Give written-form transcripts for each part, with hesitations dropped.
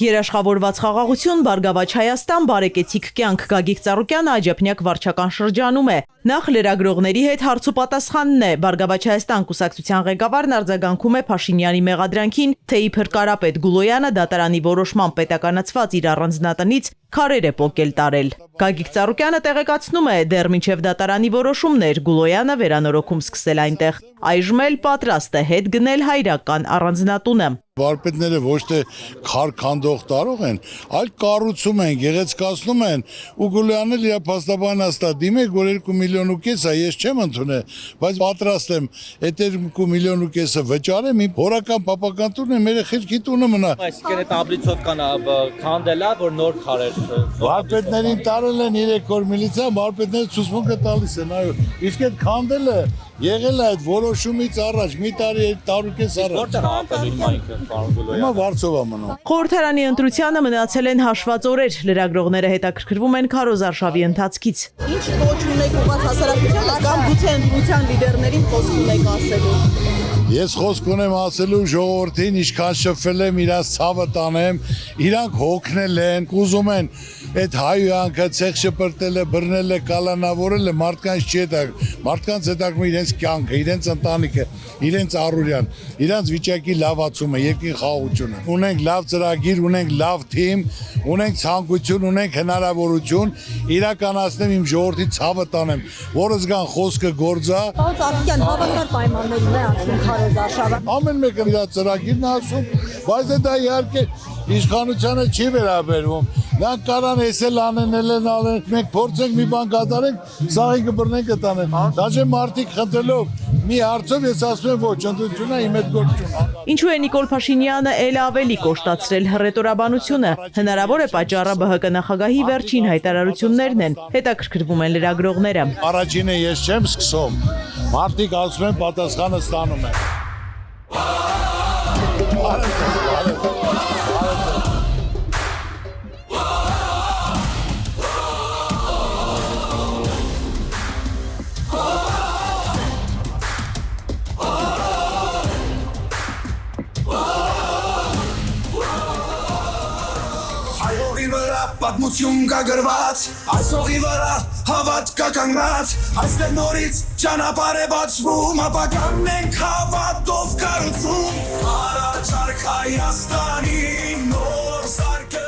Երաշխավորված խաղաղություն, Բարգավաճ Հայաստան, բարեկեցիկ կյանք Գագիկ Ծառուկյանը Աջափնյակ վարչական շրջանում է։ Նախ լրագրողների հետ հարց ու պատասխանն է։ Բարգավաճ Հայաստան կուսակցության ղեկավարն արձագանքում է Փաշինյանի մեղադրանքին, թե իբր Կարապետ Գուլոյանը դատարանի որոշմամբ պետականացված իր առանձնատնից քարեր է պոկել տարել։ Գագիկ Ծառուկյանը տեղեկացնում է, դեռ մինչև դատարանի որոշումն էր Գուլոյանը վերանորոգում սկսել այնտեղ։ Այժմ էլ պատրաստ է հետ գնել հայրական առանձնատունը։ Վարպետները ոչ թե քար քանդող տարող են, այլ կառուցում են, գեղեցկացնում են, ու Գուլոյանը իր փաստաբանն ասա, դիմեք, որ 2,5 միլիոն է, ես չեմ ընդունել, բայց պատրաստ եմ այդ 2,5 միլիոն վճարեմ, իմ հորական պապական տունն է, մեր խելքի տունը մնա։ Այսինքն այդ աբլիցով կան քանդելա, որ նոր քարեր։ Վարպետներին տարել են 3 օր միլիցիա, վարպետները ցուցմունքը տալիս են, այո, իսկ այդ քանդելը եղել է այդ որոշումից առաջ, մի տարի տարուկես առաջ։ Որտեղ ապել հիմա ինքը պարոն Գուլոյանը։ Հիմա Վարշավա մնում։ Խորհրդարանի ընտրությանը մնացել են հաշված օրեր, լրագրողները հետաքրքրվում են քարոզարշավի ընթացքից։ Ինչ կոչ ունեք ուղղված հասարակությանը կամ գուցե ընտրության լիդերներին խոսք ունեք ասելու։ Ես խոսք ունեմ ասելու ժողովրդին, ինչքան շփվել եմ, իրանց ցավը տանեմ, իրանք հոգնել են, ուզում են այդ հայյանքը ցեղ շպրտել է, բռնել է, կալանավորել է, մարդկանց չի հետաքրքրում, մարդկանց հետաքրքրում իրենց կյանքը, իրենց ընտանիքը, իրենց առօրյան, իրենց վիճակի լավացումը, երկրի խաղաղությունը։ Ունենք լավ ծրագիր, ունենք լավ թիմ, ունենք ցանկություն, ունենք հնարավորություն իրականացնեմ իմ ժողովրդի ցավը տանեմ, որը զգան խոսքը գործա։ Պարոն Ծառուկյան, հավասար պայմաններում է ասում քարոզարշավը։ Ամեն մեկը իր ծրագիրն ասում, բայց դա իհարկե իշխանությանը չի վերաբերվում։ Նրանք կարան էսել անեն, մենք փորձենք մի բան կատարենք, սաղի կբռնենք կտանեն։ Դաժե մարդիկ խնդրելով մի հարցով ես ասում եմ ոչ, ընդունությունը իմ հետ գործ չունի։ Ինչու է Նիկոլ Փաշինյանը էլ ավելի կոշտացրել հռետորաբանությունը։ Հնարավոր է պատճառը ԲՀԿ նախագահի վերջին հայտարարություններն են, հետաքրքրվում են լրագրողները։ Առաջինը ես չեմ սկսում, մարդիկ ասում են պատասխանը ստանում են։ Պատմություն կա գրված, այս հողի վրա հավատ կա կանգնած, այստեղ նորից ճանապարհ է բացվում, ապագան ենք հավատով կառուցում, առաջարկ Հայաստանի նոր սարքը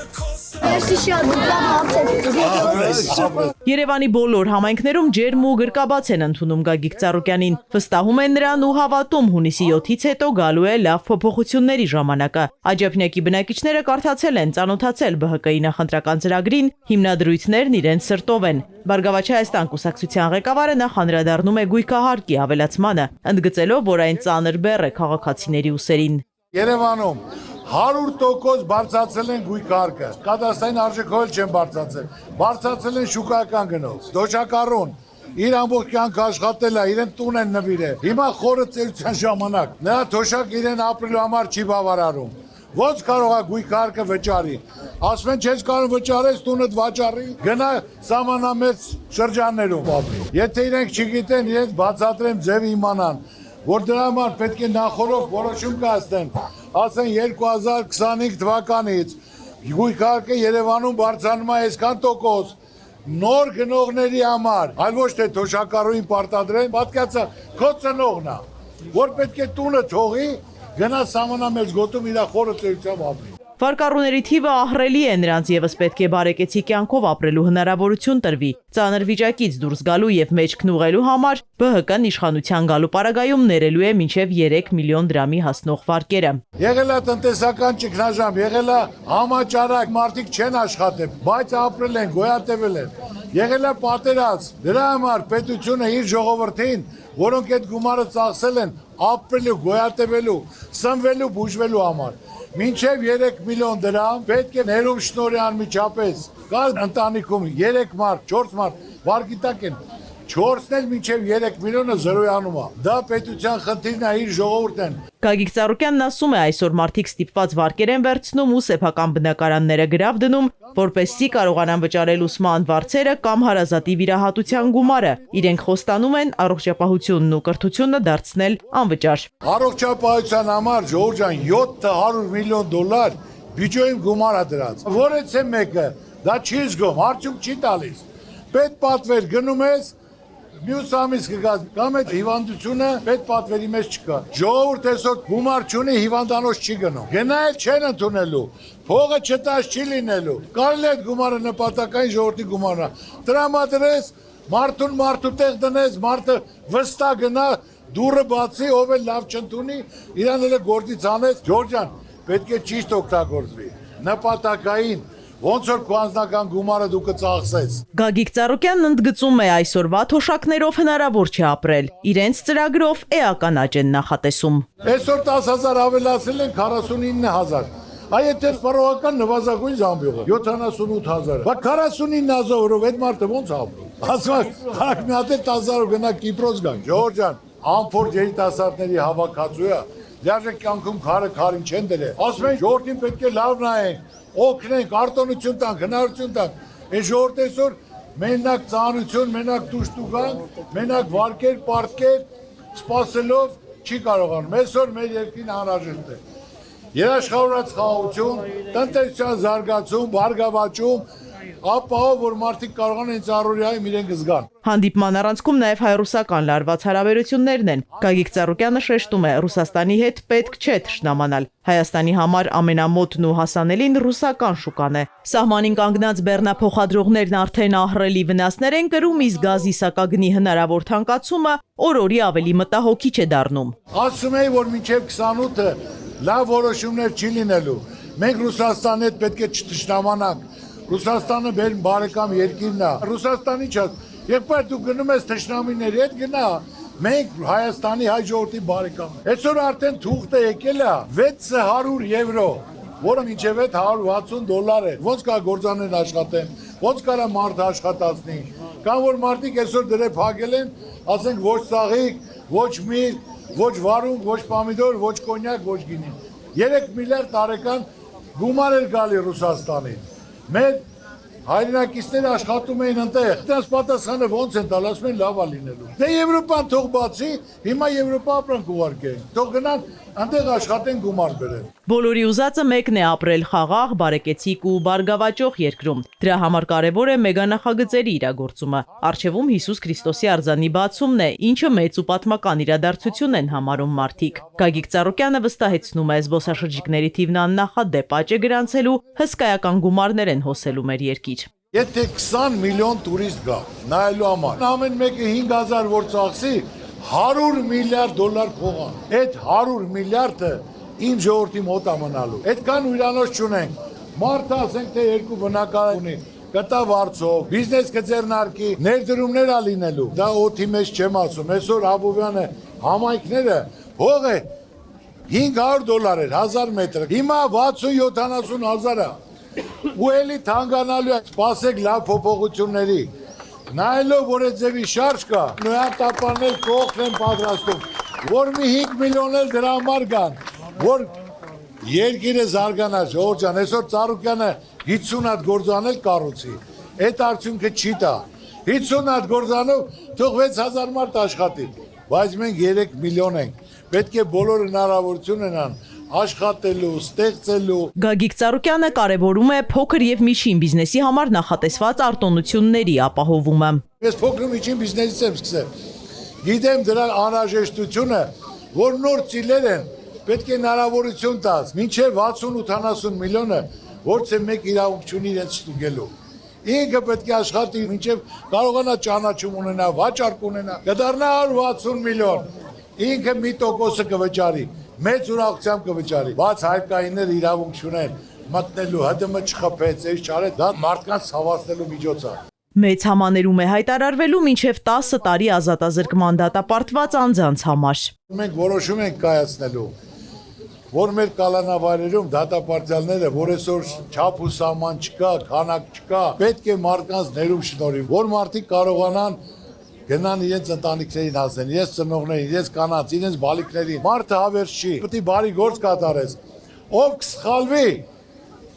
Երևանի բոլոր համայնքներում ջերմ ու գրկաբաց են ընդունում Գագիկ Ծառուկյանին, վստահում են նրան ու հավատում հունիսի 7-ից հետո գալու է լավ փոփոխությունների ժամանակը։ Աջափնյակի բնակիչները կարդացել են, ծանոթացել ԲՀԿ-ի նախընտրական ծրագրին, հիմնադրույթներն իրենց սրտով են։ Բարգավաճ Հայաստան կուսակցության ղեկավարը նախ անդրադառնում է գույքահարկի ավելացմանը, ընդգծելով, որ այն ծանր բեռ է քաղաքացիների ուսերին։ Երևանում 100% բարձրացել են գույքարկը, կադաստրային արժեքով էլ չեն բարձրացել, բարձրացել են շուկայական գնով, դոչակառուն, իր ամբողջ կյանքը աշխատել է, իրեն տուն են նվիրել, հիմա խորը ծերության ժամանակ, նրա թոշակ իրեն ապրելու համար չի բավարարում, ոնց կարող է գույքարկը վճարի, ասում են չես կարող վճարես տունդ վաճառի, գնա սահմանամերձ շրջաններում ապրի, եթե իրենք չգիտեն, իրենք բացատրեն ձև իմանան, որ դրա համար պետք է նախորդ որոշում կայացնեն, ասեն 2025 թվականից գույքարկը Երևանում բարձրանում է այսքան տոկոս նոր գնողների համար, այլ ոչ թե թոշակառուին պարտադրեն, պատկացա քո ծնողն է, որ պետք է տունը թողի, գնա սահմանամերձ գոտում իր խորը ծերությամբ ապրի։ Վարկառուների թիվը ահռելի է, նրանց եւս պետք է բարեկեցի կյանքով ապրելու հնարավորություն տրվի։ Ծանր վիճակից դուրս գալու եւ մեջքն ուղղելու համար ԲՀԿ-ն իշխանության գալու պարագայում ներելու է մինչեւ 3 միլիոն դրամի հասնող վարկերը։ Եղել է տնտեսական ճգնաժամ, եղել է համաճարակ, մարդիկ չեն աշխատել, բայց ապրել են, գոյատևել են։ Եղել է պատերազմ, դրա համար պետությունը իր ժողովրդին, որոնք այդ գումարը ծախսել են, ապրելու, գոյատևելու, սնվելու, բուժվելու համար։ Մինչև 3 միլիոն դրամ պետք է ներում շնորհի անմիջապես Կա ընտանիքում 3 մարդ, 4 մարդ, վարկիտակ են 4-ն էլ մինչև 3 միլիոնը զրոյանում է։ Դա պետության խնդիրն է, իր ժողովուրդն են։ Գագիկ Ծառուկյանն ասում է, այսօր մարդիկ ստիպված վարկեր են վերցնում ու սեփական բնակարանները գրավ դնում, որպեսզի կարողանան վճարել ուսման վարձերը կամ հարազատի վիրահատության գումարը։ Իրենք խոստանում են առողջապահությունն ու կրթությունը դարձնել անվճար։ Առողջապահության համար ժողովուրդ ջան 700 միլիոն դոլար բյուջեում գումար է դրած։ Որից է մեկը, դա չի զգում, արդյունք չի տալիս։ Պետ պատվեր գնում ես Մյուս ամիս կգազ, կամ այդ հիվանդությունը պետ պատվերի մեջ չկա։ Ժողովուրդ այսօր գումար չունի, հիվանդանոց չի գնում։ Գնայել չեն ընդունելու, փողը չտած չի լինելու։ Կարելի է այդ գումարը նպատակային ժողովրդի գումարն է։ Տրամադրես, մարդու տեղ դնես, մարդը վստահ գնա, դուռը բացի, ով էլ լավ չընդունի, իրան էլ գործից անես։ Ջորջ ջան, պետք է ճիշտ օգտագործվի։ Նպատակային Ոնց որ քո անձնական գումարը դու կծախսես։ Գագիկ Ծառուկյանն ընդգծում է այսօրվա թոշակներով հնարավոր չի ապրել։ Իրենց ծրագրով էական աճ են նախատեսում։ Այսօր 10,000 ավելացել են 49,000։ Այ եթե սպառողական նվազագույն զամբյուղը 78,000։ Բա 49,000-ով այդ մարդը ոնց ապրում։ Ասում եմ, հակ մի հատ 10,000-ով գնա Կիպրոս գան։ Ժողովուրդ ջան, անփորձ երիտասարդների հավաքածու է։ Լիարժեք կյանքում քարին չեն դրել։ Ասում են ժողովրդին պետք է լավ նայենք, օգնենք, արտոնություն տանք, հնարություն տանք։ Այս ժողովուրդ այսօր մենակ ծանություն, մենակ դուշտուգան, մենակ վարկեր, պարտքեր սպասելով չի կարողանում։ Այսօր մեր երկրին անհրաժեշտ է երաշխավորած խաղաղություն, տնտեսության զարգացում, բարգավաճում, ապահով որ մարդիկ կարողանան ինձ առօրյայում իրենք զգան։ Հանդիպման առանցքում նաև հայ-ռուսական լարված հարաբերություններն են։ Գագիկ Ծառուկյանը շեշտում է, Ռուսաստանի հետ պետք չէ թշնամանալ։ Հայաստանի համար ամենամոտն ու հասանելին ռուսական շուկան է։ Սահմանին կանգնած բեռնափոխադրողներն արդեն ահռելի վնասներ են կրում, իսկ գազի սակագնի հնարավոր թանկացումը օր-օրի ավելի մտահոգիչ է դառնում։ Ասում էի, որ մինչև 28-ը լավ որոշումներ չի լինելու։ Մենք Ռուսաստանի հետ պետք է չթշնամանանք։ Ռուսաստանը մեր բարեկամ երկիրն է։ Ռուսաստանի չած, եղբայր դու գնում ես թշնամիների հետ գնա, մենք Հայաստանի հայ ժողովրդի բարեկամ։ Այսօր արդեն թուղթը եկել է 600 եվրո, որը մինչև այդ $160 է։ Ոնց կա գործաներն աշխատեն, ոնց կարա մարդ աշխատացնի։ Կամ որ մարդիկ այսօր դրե փակել են, ասենք ոչ ծաղիկ, ոչ միրգ, ոչ վարունգ, ոչ պամիդոր, ոչ կոնյակ, ոչ գինի։ 3 միլիարդ տարեկան գումար էր գալի Ռուսաստանին։ Մեր հայրենակիցները աշխատում էին այնտեղ։ Դրանց պատասխանը ոնց են տալ, ասում են լավ է լինելու։ Դե Եվրոպան թող բացի, հիմա Եվրոպա ապրանք ուղարկեն։ Թող գնան այնտեղ աշխատեն գումար բերեն։ Բոլորի ուզածը մեկն է ապրել խաղաղ, բարեկեցիկ ու բարգավաճող երկրում։ Դրա համար կարևոր է մեգանախագծերի իրագործումը։ Առջևում Հիսուս Քրիստոսի արձանի բացումն է, ինչը մեծ ու պատմական իրադարձություն են համարում մարդիկ։ Գագիկ Ծառուկյանը վստահեցնում է, զբոսաշրջիկների թիվն աննախադեպ աճ է գրանցելու, հսկայական գումարներ են հոսելու մեր երկիր։ Եթե 20 միլիոն տուրիստ գա նայելու համար, ամեն մեկը 5,000 որ ծախսի, $100 միլիարդ փողան։ Այդ 100 միլիարդը իմ ժողովրդի մոտ է մնալու։ Այդքան ուրանոց չունենք։ Մարդը ասենք թե 2 բնակարան ունի, կտա վարձով, բիզնես կձեռնարկի, ներդրումներ է լինելու։ Դա օդի մեջ չեմ ասում։ Այսօր Աբովյանը համայնքները հող է $500 էր 1000 մետր։ Հիմա 60-70,000 է։ Ու էլի թանկանալու է, սպասեք լավ փոփոխությունների։ Նայելով, որ այդ ձևի շարժ կա, նոյան տապաններ կողքն են պատրաստում, որ մի 5 միլիոն էլ դրա համար կան, որ երկիրը զարգանա, ժողովուրդ ջան, այսօր Ծառուկյանը 50 հատ գործանել կառուցի, այդ արդյունքը չի տա, 50 հատ գործանով թող 6000 մարդ աշխատի, բայց մենք 3 միլիոն ենք, պետք է բոլոր հնարավորություն ունենան աշխատելու, ստեղծելու։ Գագիկ Ծառուկյանը կարևորում է փոքր եւ միջին բիզնեսի համար նախատեսված արտոնությունների ապահովումը։ Ես փոքր ու միջին բիզնեսից եմ սկսել։ Գիտեմ դրա անհրաժեշտությունը, որ նոր ծիլեր են, պետք է հնարավորություն տաս, մինչև 60-80 միլիոնը, որց է մեկ իրավունք չունի իրենց ստուգելու։ Ինքը պետք է աշխատի, մինչև կարողանա ճանաչում ունենա, վաճառք ունենա, կդառնա 160 միլիոն։ Ինքը մի տոկոսը կվճարի, մեծ ուրախությամբ կվճարի, բայց հայկայինները իրավունք չունեն մտնելու, ՀԴՄ չխփեց, այս չարեց, դա մարդկանց ցավացնելու միջոց է։ Մեծ համաներում է հայտարարվելու մինչև 10 տարի ազատազրկման դատապարտված անձանց համար։ Մենք որոշում ենք կայացնելու, որ մեր կալանավայրերում դատապարտյալները, որ այսօր չափ ու սահման չկա, քանակ չկա, պետք է մարդկանց ներում շնորհիվ, որ մարդիկ կարողանան գնան իրենց ընտանիքներին հասնեն, իրենց ծնողներին, իրենց կանանց, իրենց բալիկներին։ Մարդը հավերժ չի, պետք է բարի գործ կատարես։ Ով կսխալվի,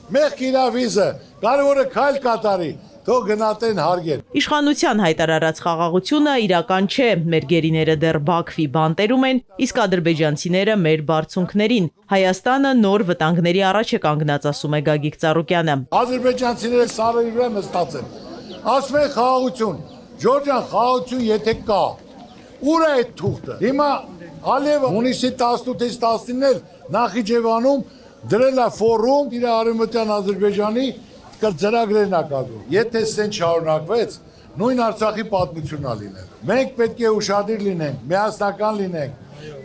մեղք իրա վիզը, կարևորը քայլ կատարի, թող գնատեն հարգեն։ Իշխանության հայտարարած խաղաղությունը իրական չէ, մեր գերիները դեռ Բաքվի բանտերում են, իսկ ադրբեջանցիները մեր բարձունքներին։ Հայաստանը նոր վտանգների առաջ է կանգնած, ասում է Գագիկ Ծառուկյանը։ Ադրբեջանցիները սարերի վրա նստած են։ Ասում են խաղաղություն, Ջորջան, խաղաղություն եթե կա, ուր է այդ թուղթը։ Հիմա Ալիևը հունիսի 18-ից 19-ն Նախիջևանում դրել է ֆորում իր արևմտյան Ադրբեջանի ծրագրերն ա կազմում։ Եթե սեն շարունակվեց, նույն Արցախի պատմությունն ա լինել։ Մենք պետք է ուշադիր լինենք, միասնական լինենք,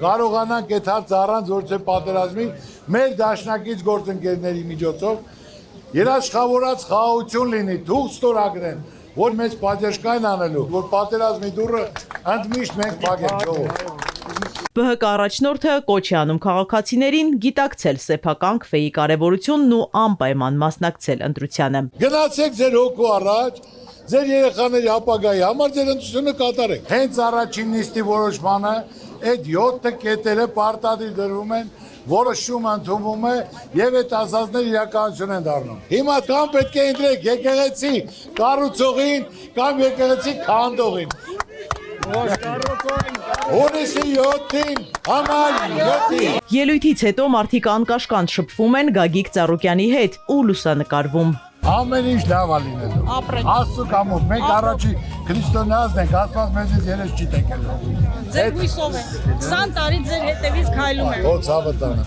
կարողանանք այդ հարցը առանց որպես պատերազմի մեր դաշնակից գործընկերների միջոցով երաշխավորած խաղաղություն լինի, թուղթ ստորագրեն, որ մեծ պատժկայն անելու, որ պատերազմի դուռը ընդմիշտ մենք փակենք ժողով։ ԲՀԿ առաջնորդը կոչ է անում քաղաքացիներին գիտակցել սեփական քվեի կարևորությունն ու անպայման մասնակցել ընտրությանը։ Գնացեք ձեր հոգու առաջ, ձեր երեխաների ապագայի համար ձեր ընտրությունը կատարեք։ Հենց առաջին նիստի որոշմանը այդ 7 կետերը պարտադիր դրվում են, որոշումը ընդունվում է եւ այդ ասածները իրականություն են դառնում։ Հիմա կամ պետք է ընտրեք եկեղեցի կառուցողին կամ եկեղեցի քանդողին։ Հունիսի 7-ին, համար 7-ին։ Ելույթից հետո մարդիկ անկաշկանդ շփվում են Գագիկ Ծառուկյանի հետ ու լուսանկարվում։ Ամեն ինչ լավ է լինելու։ Աստծո կամոք, մենք առաջի քրիստոնյաներն ենք, Աստված մեզից երես չի տեկել։ Ձեր հույսով է, 20 տարի ձեր հետևից քայլում են։ Ո ցավը տանը։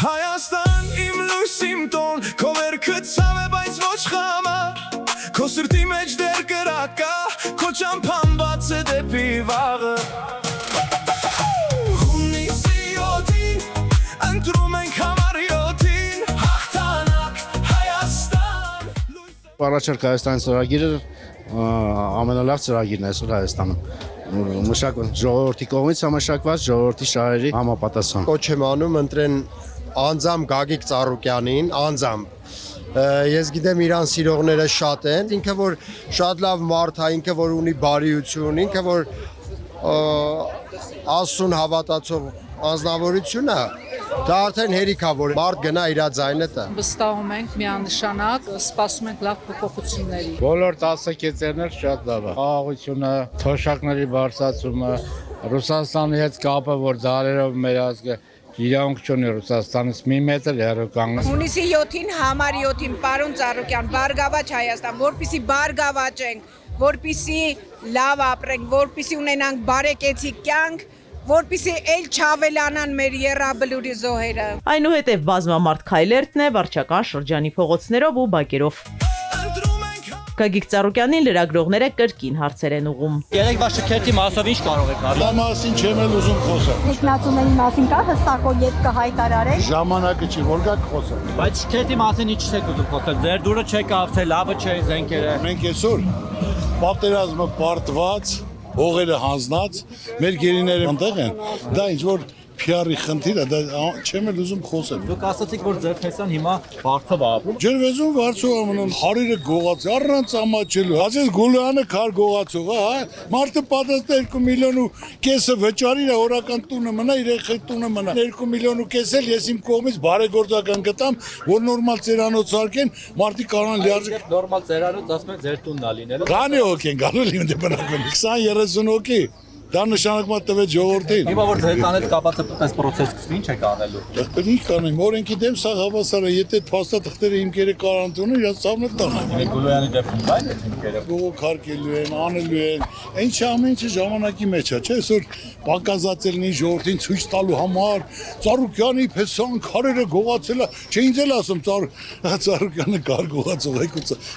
Հայաստան իմ լույսիմ տոն, քո վերքը ցավ է, բայց ոչ խամար, քո սրտի մեջ դեռ կրակա, քո ճամփան բաց է դեպի վաղը։ Հունիսի 7-ին, ընտրում ենք համար 7-ին, հաղթանակ Հայաստան։ Առաջարկ Հայաստանի ծրագիրը ամենալավ ծրագիրն է այսօր Հայաստանում։ Մշակված ժողովրդի կողմից համաշակված ժողովրդի շահերի համապատասխան։ Կոչ եմ անում ընտրեն անձամբ Գագիկ Ծառուկյանին, անձամբ։ Ես գիտեմ իրան սիրողները շատ են, ինքը որ շատ լավ մարդ է, ինքը որ ունի բարիություն, ինքը որ Աստծուն հավատացող անձնավորություն է, դա արդեն հերիք է, որ մարդ գնա իր ձայնը տա։ Վստահում ենք միանշանակ, սպասում ենք լավ փոփոխությունների։ Բոլոր դասակետերն էլ շատ լավ է։ Խաղաղությունը, թոշակների բարձրացումը, Ռուսաստանի հետ կապը, որ դարերով մեր ազգը իրավունք չունի Ռուսաստանից մի մետր հեռու կանգնած։ Հունիսի 7-ին, համար 7-ին, պարոն Ծառուկյան, բարգավաճ Հայաստան, որպեսզի բարգավաճենք, որպեսզի լավ ապրենք, որպեսզի ունենանք բարեկեցիկ կյանք, որպեսզի էլ չավելանան մեր եռաբլուրի զոհերը։ Այնուհետև բազմամարդ քայլերթն է վարչական շրջանի փողոցներով ու բակերով։ Գագիկ Ծառուկյանին լրագրողները կրկին հարցեր են ուղում։ Երեկվա շքերթի մասով ինչ կարող եք Դա մասին չեմ էլ ուզում խոսել։ Ինքնացումների մասին կա հստակ երբ կհայտարարեք։ Ժամանակը չի, որ գաք խոսել։ Բայց շքերթի մասին ինչ չեք ուզում խոսել։ Ձեր դուրը չեք ավթել, լավը չէ զենքերը։ Մենք այսօր պատերազմը պարտված, հողերը հանձնած, մեր գերիները այնտեղ են։ Դա ինչ որ PR-ի խնդիր է, դա չեմ էլ ուզում խոսել։ Դուք ասացիք, որ ձեր տեսան հիմա Վարդով ապրում։ Ջրվեզում վարձով ամնում, հարիրը գողաց, առանց ամաչելու։ Ասես Գուլյանը քար գողացող, հա։ Մարդը պատասխան 2 միլիոն ու կեսը վճարի իր օրական տունը մնա, երեխայի տունը մնա։ 2 միլիոն ու կես էլ ես իմ կողմից բարեգործական գտամ, որ նորմալ ծերանոց արկեն, մարդիկ կարան լիարժեք։ Նորմալ ծերանոց ասում են ձեր տունն ա լինելու։ Քանի հոգի են գալու լինի բնակվում։ 20-30 հոգի։ Դա նշանակման տվեց ժողովրդին։ Հիմա որ ձեր տանել կապած այս process սկսվի, ինչ եք անելու։ Դեռ ինչ կանեմ, օրենքի դեմ սա հավասար է, եթե փաստաթղթերը հիմքերը կարանտունում, իրաց ծավալը տանեն։ Գուլյանի դեպքում այն է հիմքերը։ Բողոքարկելու են, անելու են, ինչ ամեն ինչը ժամանակի մեջ է, չէ՞, այսօր բանկազատելն է ժողովրդին ցույց տալու համար, Ծառուկյանի փեսան քարերը գողացել է, չէ՞ ինձ էլ ասում Ծառուկյանը կար գողացող է,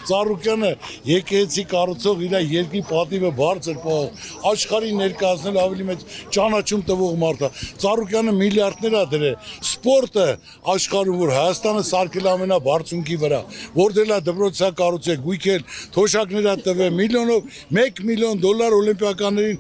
Ծառուկյանը եկեղեցի կառուցող իր երկրի պատիվը բարձր պահող, աշխարհի ներկա դարձնել ավելի մեծ ճանաչում տվող մարդ է։ Ծառուկյանը միլիարդներ է դրել։ Սպորտը աշխարհում որ Հայաստանը սարքել ամենաբարձունքի վրա, որ դելա դպրոցա կառուցել, գույքել, թոշակներ տվել, միլիոնով 1 միլիոն դոլար օլիմպիականներին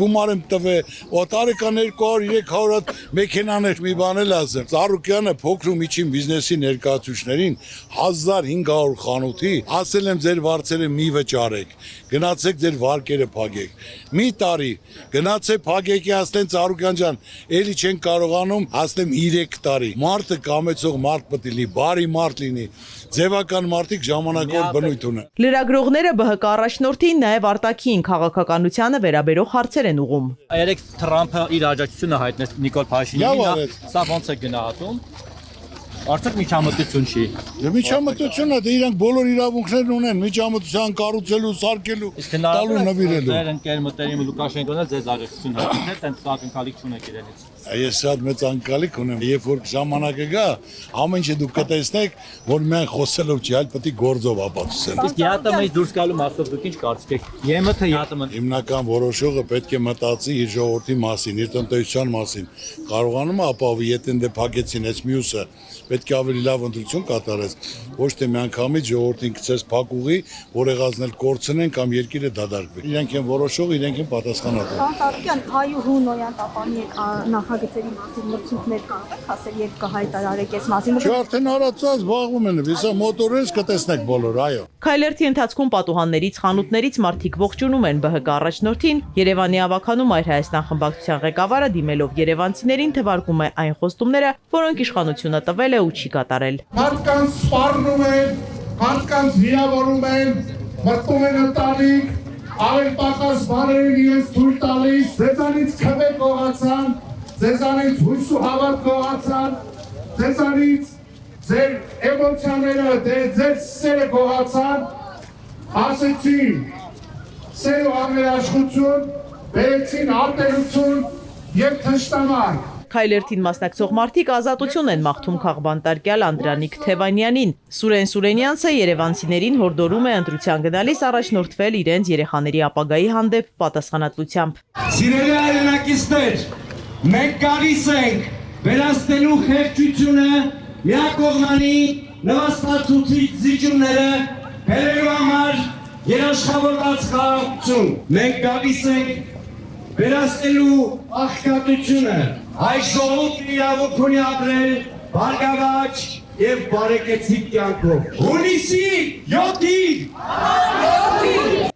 գումար եմ տվել, տարեկան 200-300 հատ մեքենաներ մի բան էլ ասեմ։ Ծառուկյանը փոքր ու միջին բիզնեսի ներկայացուցիչներին 1500 խանութի ասել եմ ձեր վարձերը մի վճարեք, գնացեք ձեր վարկերը փակեք։ Մի տարի գնացեք փակեք, ասեն Ծառուկյան ջան, էլի չեն կարողանում, ասեմ 3 տարի։ Մարդը կամեցող մարդ պետք է լինի, բարի մարդ լինի, ձևական մարդիկ ժամանակավոր բնույթ ունեն։ Լրագրողները ԲՀԿ առաջնորդին նաև արտաքին քաղաքականությանը վերաբերող հարցեր են ուղում։ Երեք Թրամփը իր աջակցությունը հայտնեց Նիկոլ Փաշինյանին, սա ոնց է գնահատում։ Արդյոք միջամտություն չի։ Միջամտությունն է, դե իրանք բոլոր իրավունքներն ունեն, միջամտության կառուցելու, սարքելու, տալու, նվիրելու։ Ձեր ընկեր մտերիմ Լուկաշենկոն էլ ձեզ աջակցություն հայտնել, տենց ակնկալիք չունեք իրենից։ Ես շատ մեծ անկալիք ունեմ, երբ որ ժամանակը գա, ամեն ինչ դուք կտեսնեք, որ միայն խոսելով չի, այլ պետք է գործով ապացուցեն։ Իսկ ԵԱՏՄ-ից դուրս գալու մասով դուք ինչ կարծիք եք։ ԵՄԹ-ԵԱՏՄ Հիմնական որոշողը պետք է մտածի իր ժողովրդի մասին, իր տնտեսության մասին։ Կարողանում է ապահովել, եթե դե փակեցին այս մյուսը, պետք է ավելի լավ ընտրություն կատարես, ոչ թե միանգամից ժողովրդին գցես փակուղի, որ եղածնել կորցնեն կամ երկիրը դադարվի։ Իրենք են որոշող, իրենք են պատասխանատու։ Ծառուկյան, հայուհու Նոյան Տապանի նախագծերի մասին մրցույթներ կարող եք ասել եւ կհայտարարեք այս մասին։ Չէ, արդեն արածած զբաղվում են, հեսա մոտորես կտեսնեք բոլոր, այո։ Քայլերթի ընթացքում պատուհաններից, խանութներից մարդիկ ողջունում են ԲՀԿ առաջնորդին։ Երևանի ավականում Այր Հայաստան խմբակցության ղեկավարը դիմելով երևանցիներին թվարկում է այն խոստումները, որոնք իշխանությունը տվել է ու չի կատարել։ Մարդկանց սպառնում են, մարդկանց վիրավորում են, մտնում են ընտանիք, ավելի պակաս բաներին իրենց թույլ տալիս, ձեզանից քվե կողացան, ձեզանից հույս ու հավատ կողացան, ձեզանից ձեր էմոցիաները, ձեր սերը կողացան, ասեցին սեր ու ամերաշխություն, բերեցին արտերություն և թշտամար։ Քայլերթին մասնակցող մարդիկ ազատություն են մաղթում քաղբանտարկյալ Անդրանիկ Թևանյանին։ Սուրեն Սուրենյանցը երևանցիներին հորդորում է ընտրության գնալիս առաջնորդվել իրենց երեխաների ապագայի հանդեպ պատասխանատվությամբ։ Սիրելի հայրենակիցներ, մենք գալիս ենք վերացնելու խեղճությունը, միակողմանի նվաստացուցիչ զիջումները, բերելու համար երաշխավորված խաղաղություն։ Մենք գալիս ենք վերացնելու աղքատությունը, այս ժողովուրդն իրավունք ունի ապրել բարգավաճ եւ բարեկեցիկ կյանքով։ Հունիսի 7-ին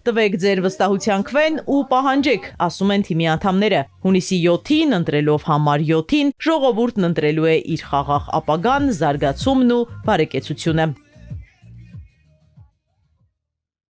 Տվեք ձեր վստահության քվեն ու պահանջեք, ասում են թիմի անդամները։ Հունիսի 7-ին ընտրելով համար 7-ին ժողովուրդն ընտրելու է իր խաղաղ ապագան, զարգացումն ու բարեկեցությունը։